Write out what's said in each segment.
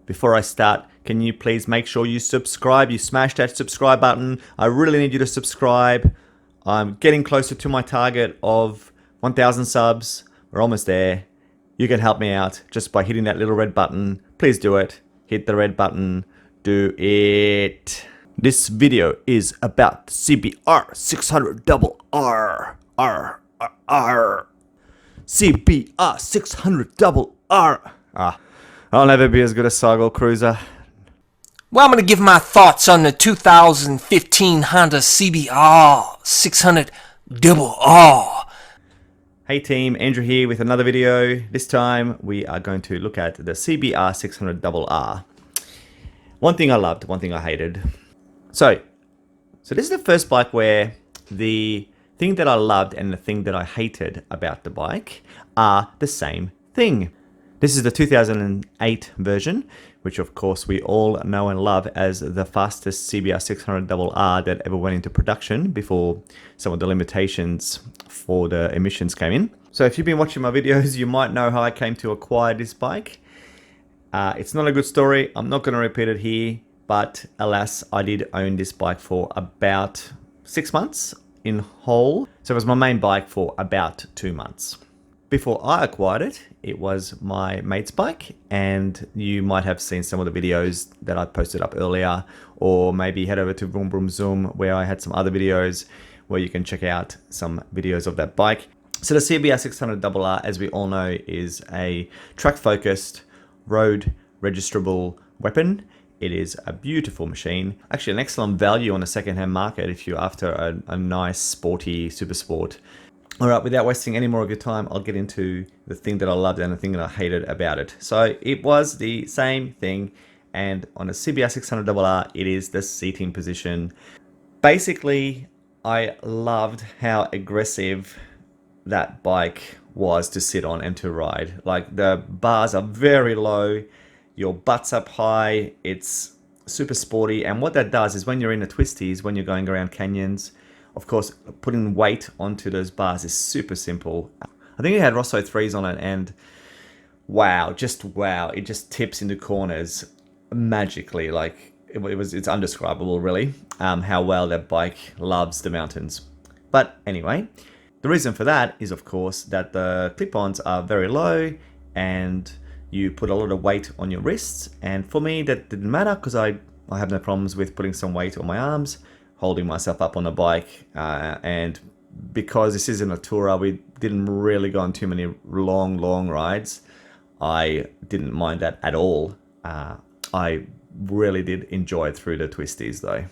before I start, can you please make sure you subscribe? You smash that subscribe button. I really need you to subscribe. I'm getting closer to my target of 1,000 subs. We're almost there. You can help me out just by hitting that little red button. Please do it. Hit the red button. Do it. This video is about the CBR600RR. CBR600RR. I'll never be as good as Cycle Cruiser. Well, I'm going to give my thoughts on the 2015 Honda CBR600RR. Hey team, Andrew here with another video. This time we are going to look at the CBR600RR. One thing I loved, one thing I hated. So this is the first bike where the thing that I loved and the thing that I hated about the bike are the same thing. This is the 2008 version, which of course we all know and love as the fastest CBR600RR that ever went into production before some of the limitations for the emissions came in. So if you've been watching my videos, you might know how I came to acquire this bike. It's not a good story. I'm not going to repeat it here, but alas, I did own this bike for about 6 months in whole. So it was my main bike for about 2 months. Before I acquired it, it was my mate's bike, and you might have seen some of the videos that I posted up earlier, or maybe head over to Vroom Vroom Zoom where I had some other videos where you can check out some videos of that bike. So the CBR600RR, as we all know, is a track-focused, road registrable weapon. It is a beautiful machine, actually an excellent value on the second-hand market if you're after a nice sporty super sport. All right, without wasting any more of your time, I'll get into the thing that I loved and the thing that I hated about it. So it was the same thing, and on a CBR600RR, it is the seating position. Basically, I loved how aggressive that bike was to sit on and to ride. Like, the bars are very low, your butt's up high, it's super sporty, and what that does is when you're in the twisties, when you're going around canyons, of course, putting weight onto those bars is super simple. I think it had Rosso 3s on it, and wow, just wow, it just tips into corners magically. Like, it's undescribable really, how well that bike loves the mountains. But anyway, the reason for that is, of course, that the clip-ons are very low and you put a lot of weight on your wrists. And for me, that didn't matter because I have no problems with putting some weight on my arms, holding myself up on the bike. And because this isn't a tourer, we didn't really go on too many long rides. I didn't mind that at all. I really did enjoy it through the twisties though.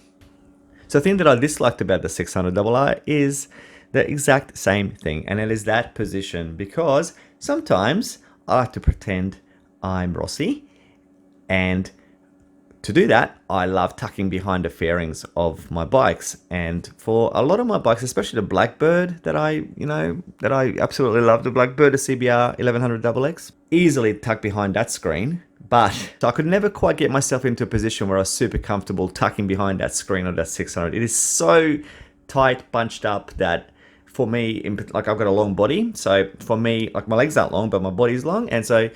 So the thing that I disliked about the 600RR is the exact same thing, and it is that position, because sometimes I like to pretend I'm Rossi, and to do that, I love tucking behind the fairings of my bikes. And for a lot of my bikes, especially the Blackbird that I absolutely love, the Blackbird, the CBR1100XX, easily tuck behind that screen. But I could never quite get myself into a position where I was super comfortable tucking behind that screen of that 600. It is so tight, bunched up that for me, like, I've got a long body. So for me, like, my legs aren't long, but my body's long. And so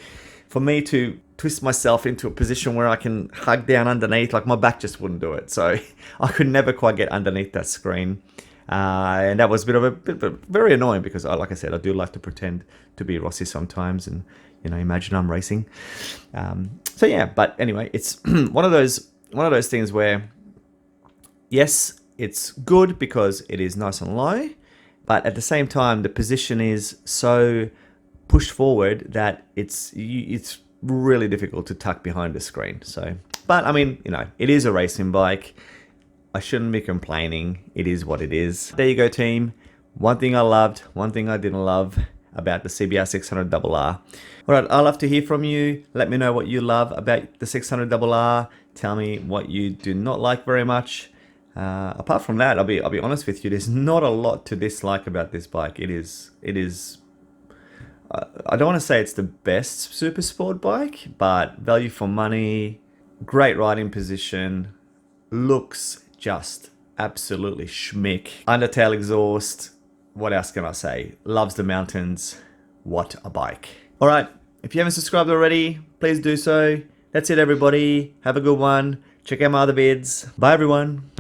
for me to twist myself into a position where I can hug down underneath, like, my back just wouldn't do it. So I could never quite get underneath that screen. And that was a bit very annoying because, like I said, I do like to pretend to be Rossi sometimes and, you know, imagine I'm racing. So yeah, but anyway, it's one of those things where, yes, it's good because it is nice and low, but at the same time, the position is so pushed forward that it's really difficult to tuck behind the screen. So, but I mean, you know, it is a racing bike. I shouldn't be complaining. It is what it is. There you go, team. One thing I loved, one thing I didn't love about the CBR600RR. All right, I'd love to hear from you. Let me know what you love about the 600RR. Tell me what you do not like very much. Apart from that, I'll be honest with you. There's not a lot to dislike about this bike. It is. I don't want to say it's the best super sport bike, but value for money, great riding position, looks just absolutely schmick. Undertail exhaust. What else can I say? Loves the mountains. What a bike. All right. If you haven't subscribed already, please do so. That's it, everybody. Have a good one. Check out my other vids. Bye, everyone.